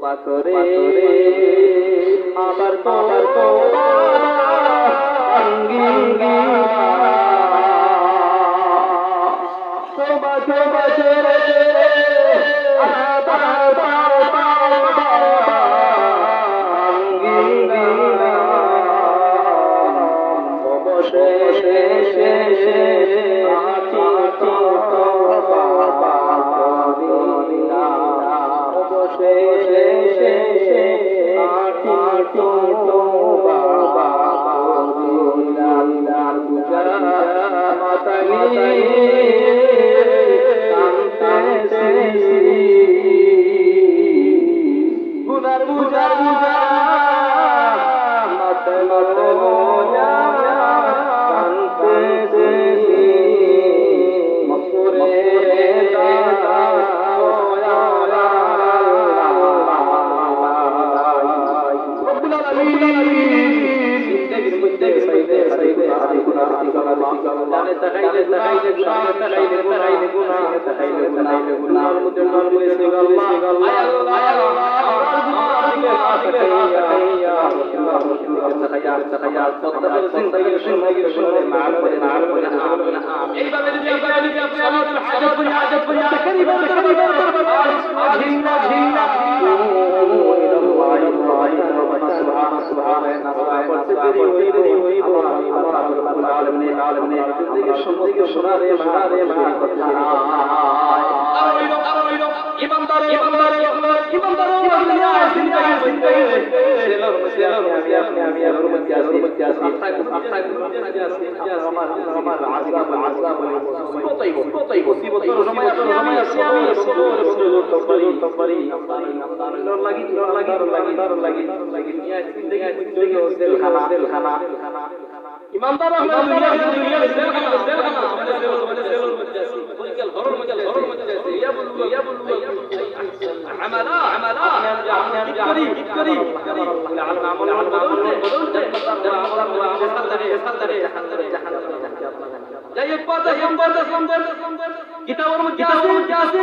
তওবা করে আবার তওবা তওবা করে গুনার বুঝা মতে মতে মোজা কানতে মকুরে দাদা সোয়া রব্বুল আলামিন জিন্দেগির মধ্যে সাইদে সাইদে গুনাহ জানে তাকাইলে তাকাইলে গুনাহ তাকাইলে গুনাহর মধ্যে মন বলেছে আল্লাহ আল্লাহ ইমানদার কিতাবের মধ্যে আছে